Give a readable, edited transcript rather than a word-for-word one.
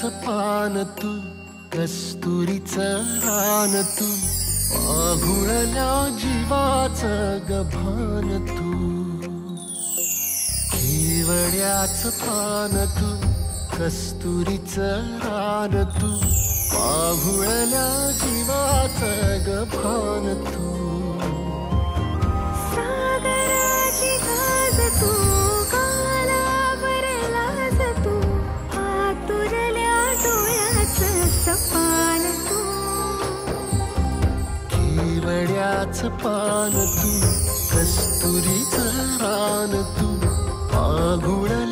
पान तू, कस्तुरीचं रान तू, पाघुळल्या जीवाचं गभान तू. केवड्याचं पान तू, कस्तुरीचं रान तू, पाघुळल्या जीवाचं गभान तू. सागराची गाज तू, कालावरलाज तू, आतुरल्या डोळ्याचं सपान तू. केवड्याचं पान तू, कस्तुरीचं रान तू, पाघुळल्या